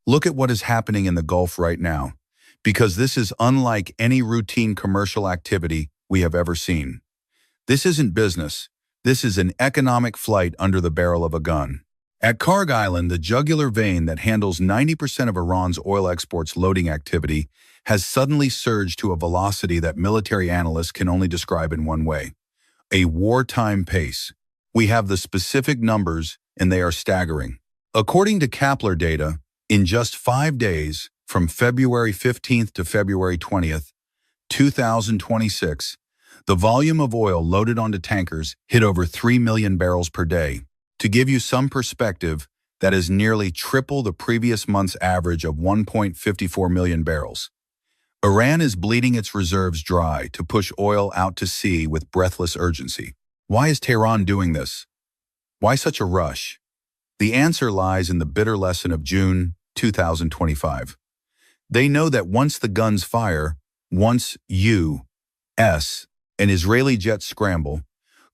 Look at what is happening in the Gulf right now, because this is unlike any routine commercial activity we have ever seen. This isn't business. This is an economic flight under the barrel of a gun. At Karg Island, the jugular vein that handles 90% of Iran's oil exports loading activity has suddenly surged to a velocity that military analysts can only describe in one way: a wartime pace. We have the specific numbers, and they are staggering. According to Kepler data, in just 5 days, from February 15th to February 20th, 2026, the volume of oil loaded onto tankers hit over 3 million barrels per day. To give you some perspective, that is nearly triple the previous month's average of 1.54 million barrels. Iran is bleeding its reserves dry to push oil out to sea with breathless urgency. Why is Tehran doing this? Why such a rush? The answer lies in the bitter lesson of June 2025. They know that once the guns fire, once U.S. and Israeli jets scramble,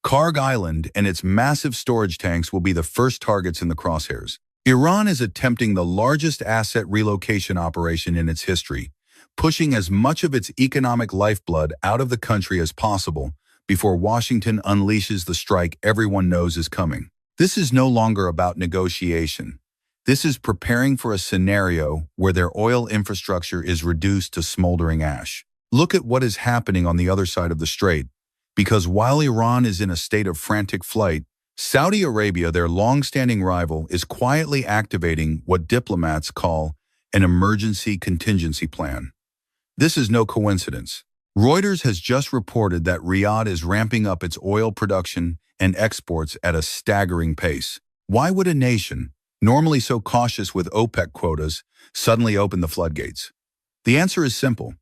Karg Island and its massive storage tanks will be the first targets in the crosshairs. Iran is attempting the largest asset relocation operation in its history, pushing as much of its economic lifeblood out of the country as possible before Washington unleashes the strike everyone knows is coming. This is no longer about negotiation. This is preparing for a scenario where their oil infrastructure is reduced to smoldering ash. Look at what is happening on the other side of the strait, because while Iran is in a state of frantic flight, Saudi Arabia, their long-standing rival, is quietly activating what diplomats call an emergency contingency plan. This is no coincidence. Reuters has just reported that Riyadh is ramping up its oil production and exports at a staggering pace. Why would a nation, normally so cautious with OPEC quotas, suddenly open the floodgates? The answer is simple.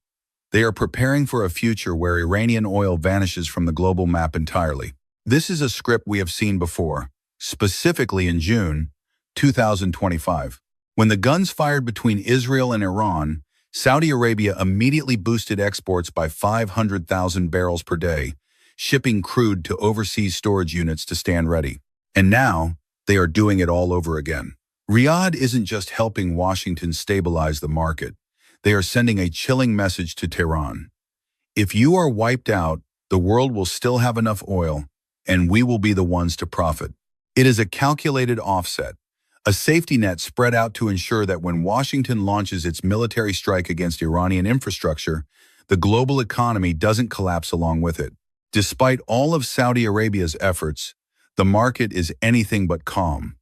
They are preparing for a future where Iranian oil vanishes from the global map entirely. This is a script we have seen before, specifically in June 2025. When the guns fired between Israel and Iran, Saudi Arabia immediately boosted exports by 500,000 barrels per day, shipping crude to overseas storage units to stand ready. And now, they are doing it all over again. Riyadh isn't just helping Washington stabilize the market. They are sending a chilling message to Tehran. If you are wiped out, the world will still have enough oil, and we will be the ones to profit. It is a calculated offset, a safety net spread out to ensure that when Washington launches its military strike against Iranian infrastructure, the global economy doesn't collapse along with it. Despite all of Saudi Arabia's efforts, the market is anything but calm.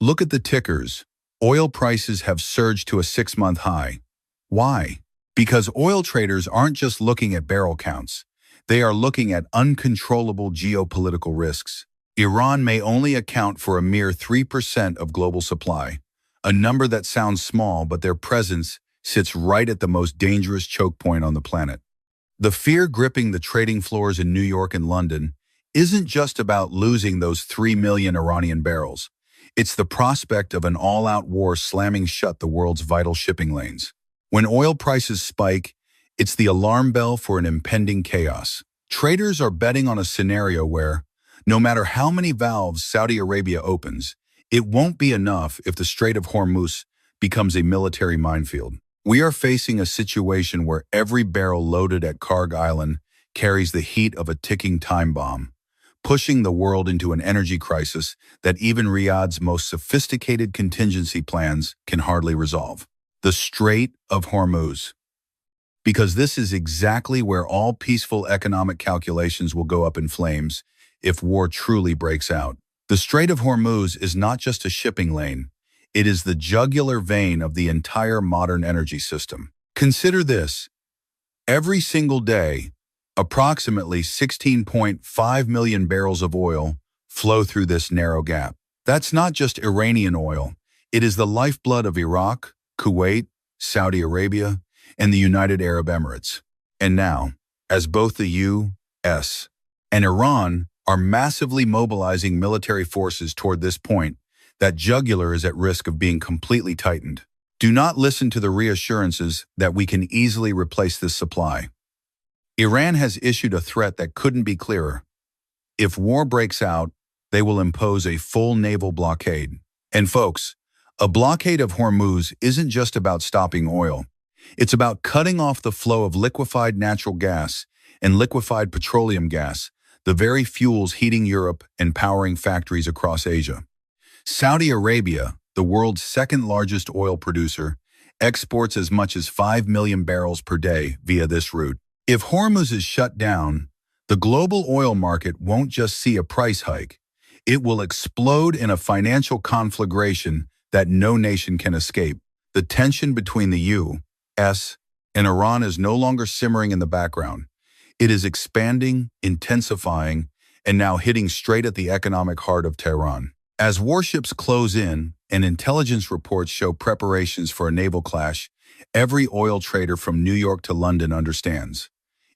Look at the tickers. Oil prices have surged to a 6-month high. Why? Because oil traders aren't just looking at barrel counts. They are looking at uncontrollable geopolitical risks. Iran may only account for a mere 3% of global supply, a number that sounds small, but their presence sits right at the most dangerous choke point on the planet. The fear gripping the trading floors in New York and London isn't just about losing those 3 million Iranian barrels. It's the prospect of an all-out war slamming shut the world's vital shipping lanes. When oil prices spike, it's the alarm bell for an impending chaos. Traders are betting on a scenario where, no matter how many valves Saudi Arabia opens, it won't be enough if the Strait of Hormuz becomes a military minefield. We are facing a situation where every barrel loaded at Karg Island carries the heat of a ticking time bomb, pushing the world into an energy crisis that even Riyadh's most sophisticated contingency plans can hardly resolve. The Strait of Hormuz. Because this is exactly where all peaceful economic calculations will go up in flames if war truly breaks out. The Strait of Hormuz is not just a shipping lane. It is the jugular vein of the entire modern energy system. Consider this. Every single day, approximately 16.5 million barrels of oil flow through this narrow gap. That's not just Iranian oil. It is the lifeblood of Iraq, Kuwait, Saudi Arabia, and the United Arab Emirates. And now, as both the U.S. and Iran are massively mobilizing military forces toward this point, that jugular is at risk of being completely tightened. Do not listen to the reassurances that we can easily replace this supply. Iran has issued a threat that couldn't be clearer. If war breaks out, they will impose a full naval blockade. And folks, A blockade of Hormuz isn't just about stopping oil. It's about cutting off the flow of liquefied natural gas and liquefied petroleum gas, the very fuels heating Europe and powering factories across Asia. Saudi Arabia, the world's second-largest oil producer, exports as much as 5 million barrels per day via this route. If Hormuz is shut down, the global oil market won't just see a price hike. It will explode in a financial conflagration that no nation can escape. The tension between the U.S. and Iran is no longer simmering in the background. It is expanding, intensifying, and now hitting straight at the economic heart of Tehran. As warships close in and intelligence reports show preparations for a naval clash, every oil trader from New York to London understands.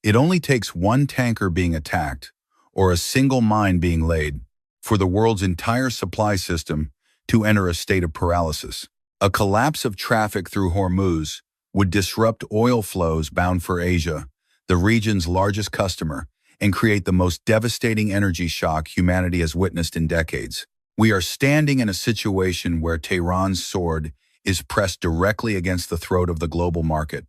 It only takes one tanker being attacked or a single mine being laid for the world's entire supply system to enter a state of paralysis. A collapse of traffic through Hormuz would disrupt oil flows bound for Asia, the region's largest customer, and create the most devastating energy shock humanity has witnessed in decades. We are standing in a situation where Tehran's sword is pressed directly against the throat of the global market,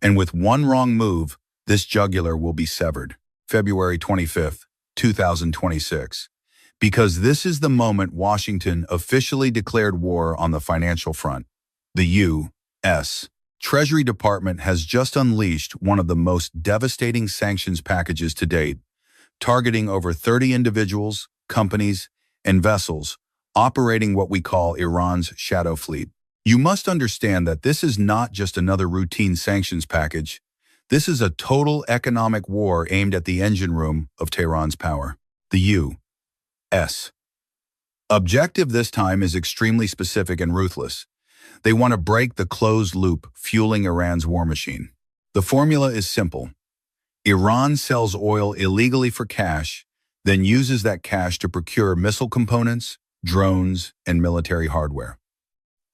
and with one wrong move, this jugular will be severed. February 25, 2026. Because this is the moment Washington officially declared war on the financial front. The U.S. Treasury Department has just unleashed one of the most devastating sanctions packages to date, targeting over 30 individuals, companies, and vessels operating what we call Iran's shadow fleet. You must understand that this is not just another routine sanctions package. This is a total economic war aimed at the engine room of Tehran's power. The U.S. objective this time is extremely specific and ruthless. They want to break the closed loop fueling Iran's war machine. The formula is simple. Iran sells oil illegally for cash, then uses that cash to procure missile components, drones, and military hardware.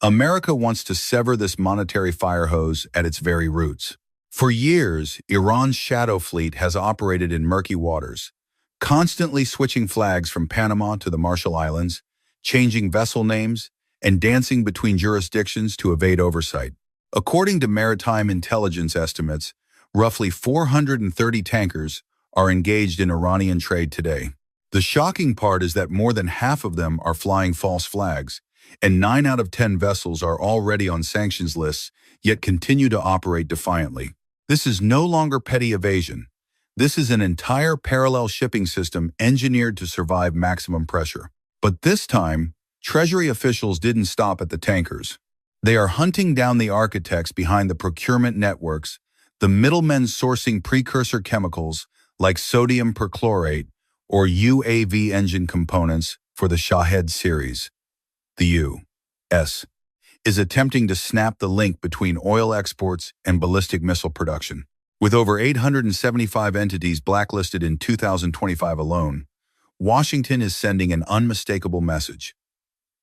America wants to sever this monetary fire hose at its very roots. For years, Iran's shadow fleet has operated in murky waters, constantly switching flags from Panama to the Marshall Islands, changing vessel names, and dancing between jurisdictions to evade oversight. According to maritime intelligence estimates, roughly 430 tankers are engaged in Iranian trade today. The shocking part is that more than half of them are flying false flags, and 9 out of 10 vessels are already on sanctions lists, yet continue to operate defiantly. This is no longer petty evasion. This is an entire parallel shipping system engineered to survive maximum pressure. But this time, Treasury officials didn't stop at the tankers. They are hunting down the architects behind the procurement networks, the middlemen sourcing precursor chemicals like sodium perchlorate or UAV engine components for the Shahed series. The U.S. is attempting to snap the link between oil exports and ballistic missile production. With over 875 entities blacklisted in 2025 alone, Washington is sending an unmistakable message.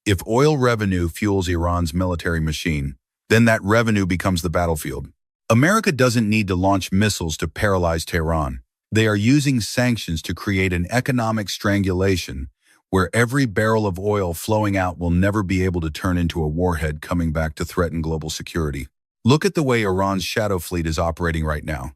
If oil revenue fuels Iran's military machine, then that revenue becomes the battlefield. America doesn't need to launch missiles to paralyze Tehran. They are using sanctions to create an economic strangulation where every barrel of oil flowing out will never be able to turn into a warhead coming back to threaten global security. Look at the way Iran's shadow fleet is operating right now.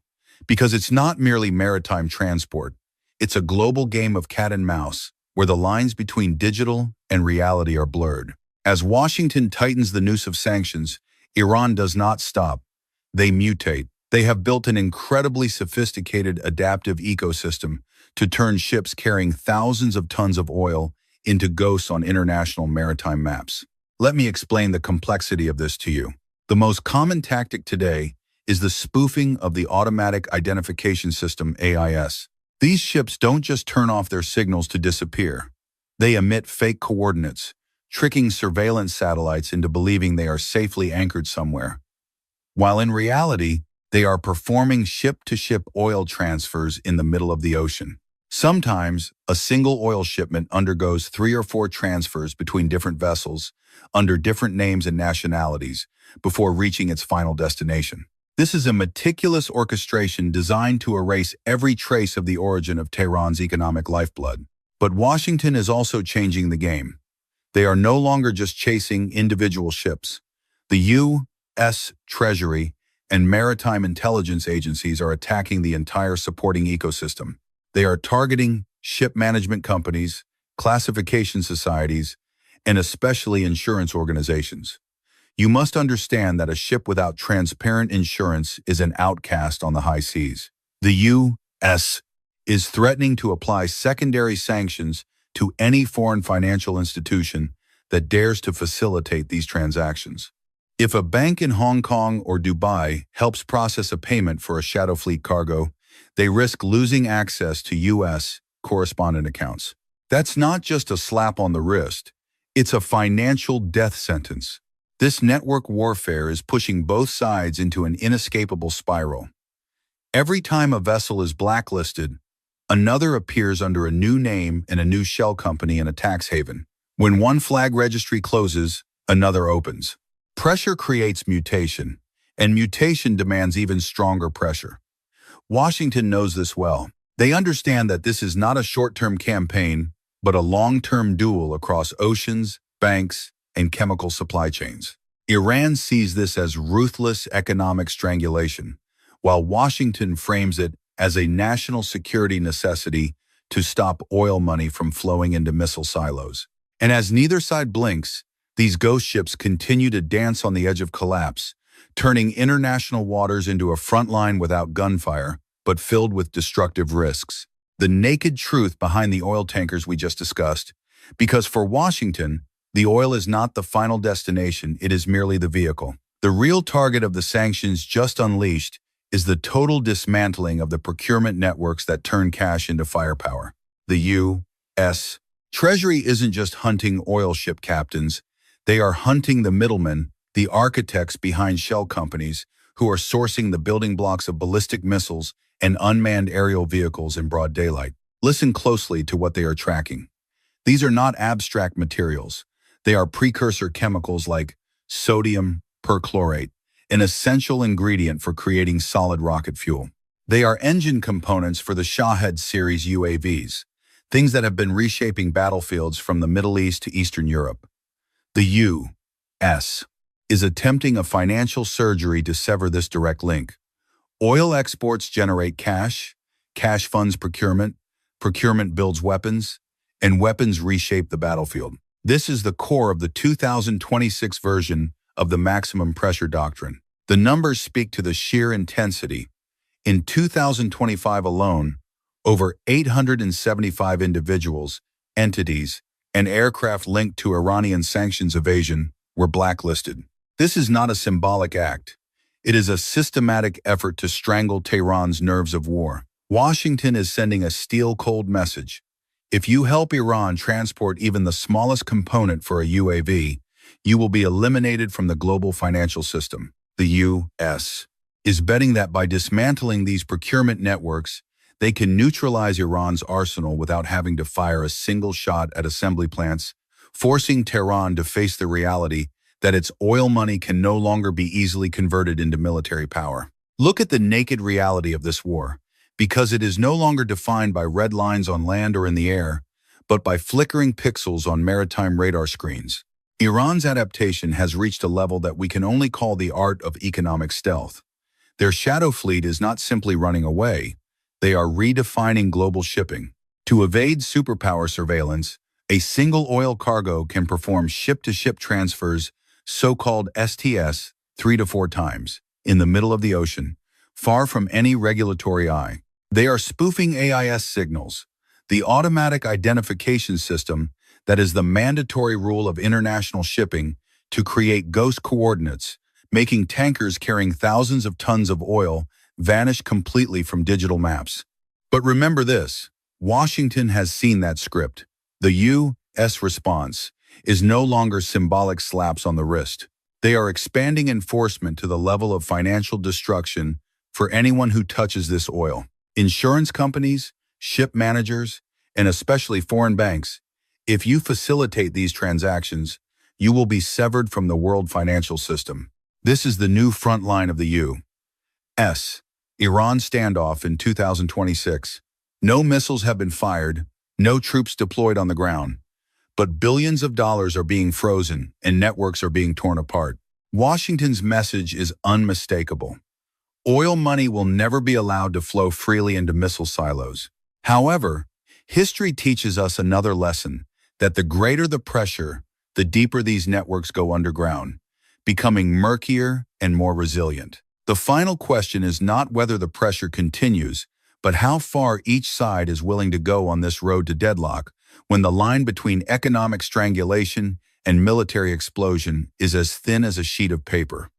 Because it's not merely maritime transport. It's a global game of cat and mouse, where the lines between digital and reality are blurred. As Washington tightens the noose of sanctions, Iran does not stop. They mutate. They have built an incredibly sophisticated adaptive ecosystem to turn ships carrying thousands of tons of oil into ghosts on international maritime maps. Let me explain the complexity of this to you. The most common tactic today is the spoofing of the Automatic Identification System, AIS. These ships don't just turn off their signals to disappear. They emit fake coordinates, tricking surveillance satellites into believing they are safely anchored somewhere. While in reality, they are performing ship-to-ship oil transfers in the middle of the ocean. Sometimes, a single oil shipment undergoes 3 or 4 transfers between different vessels under different names and nationalities before reaching its final destination. This is a meticulous orchestration designed to erase every trace of the origin of Tehran's economic lifeblood. But Washington is also changing the game. They are no longer just chasing individual ships. The U.S. Treasury and maritime intelligence agencies are attacking the entire supporting ecosystem. They are targeting ship management companies, classification societies, and especially insurance organizations. You must understand that a ship without transparent insurance is an outcast on the high seas. The U.S. is threatening to apply secondary sanctions to any foreign financial institution that dares to facilitate these transactions. If a bank in Hong Kong or Dubai helps process a payment for a shadow fleet cargo, they risk losing access to U.S. correspondent accounts. That's not just a slap on the wrist, it's a financial death sentence. This network warfare is pushing both sides into an inescapable spiral. Every time a vessel is blacklisted, another appears under a new name and a new shell company in a tax haven. When one flag registry closes, another opens. Pressure creates mutation, and mutation demands even stronger pressure. Washington knows this well. They understand that this is not a short-term campaign, but a long-term duel across oceans, banks, and chemical supply chains. Iran sees this as ruthless economic strangulation, while Washington frames it as a national security necessity to stop oil money from flowing into missile silos. And as neither side blinks, these ghost ships continue to dance on the edge of collapse, turning international waters into a front line without gunfire, but filled with destructive risks. The naked truth behind the oil tankers we just discussed, because for Washington, the oil is not the final destination, it is merely the vehicle. The real target of the sanctions just unleashed is the total dismantling of the procurement networks that turn cash into firepower. The U.S. Treasury isn't just hunting oil ship captains, they are hunting the middlemen, the architects behind shell companies who are sourcing the building blocks of ballistic missiles and unmanned aerial vehicles in broad daylight. Listen closely to what they are tracking. These are not abstract materials. They are precursor chemicals like sodium perchlorate, an essential ingredient for creating solid rocket fuel. They are engine components for the Shahed series UAVs, things that have been reshaping battlefields from the Middle East to Eastern Europe. The U.S. is attempting a financial surgery to sever this direct link. Oil exports generate cash, cash funds procurement, procurement builds weapons, and weapons reshape the battlefield. This is the core of the 2026 version of the maximum pressure doctrine. The numbers speak to the sheer intensity. In 2025 alone, over 875 individuals, entities, and aircraft linked to Iranian sanctions evasion were blacklisted. This is not a symbolic act. It is a systematic effort to strangle Tehran's nerves of war. Washington is sending a steel-cold message. If you help Iran transport even the smallest component for a UAV, you will be eliminated from the global financial system. The U.S. is betting that by dismantling these procurement networks, they can neutralize Iran's arsenal without having to fire a single shot at assembly plants, forcing Tehran to face the reality that its oil money can no longer be easily converted into military power. Look at the naked reality of this war, because it is no longer defined by red lines on land or in the air, but by flickering pixels on maritime radar screens. Iran's adaptation has reached a level that we can only call the art of economic stealth. Their shadow fleet is not simply running away, they are redefining global shipping. To evade superpower surveillance, a single oil cargo can perform ship-to-ship transfers, so-called STS, 3 to 4 times, in the middle of the ocean, far from any regulatory eye. They are spoofing AIS signals, the automatic identification system that is the mandatory rule of international shipping, to create ghost coordinates, making tankers carrying thousands of tons of oil vanish completely from digital maps. But remember this, Washington has seen that script. The U.S. response is no longer symbolic slaps on the wrist. They are expanding enforcement to the level of financial destruction for anyone who touches this oil. Insurance companies, ship managers, and especially foreign banks, if you facilitate these transactions, you will be severed from the world financial system. This is the new front line of the U.S. Iran standoff in 2026. No missiles have been fired, no troops deployed on the ground, but billions of dollars are being frozen and networks are being torn apart. Washington's message is unmistakable. Oil money will never be allowed to flow freely into missile silos. However, history teaches us another lesson, that the greater the pressure, the deeper these networks go underground, becoming murkier and more resilient. The final question is not whether the pressure continues, but how far each side is willing to go on this road to deadlock when the line between economic strangulation and military explosion is as thin as a sheet of paper.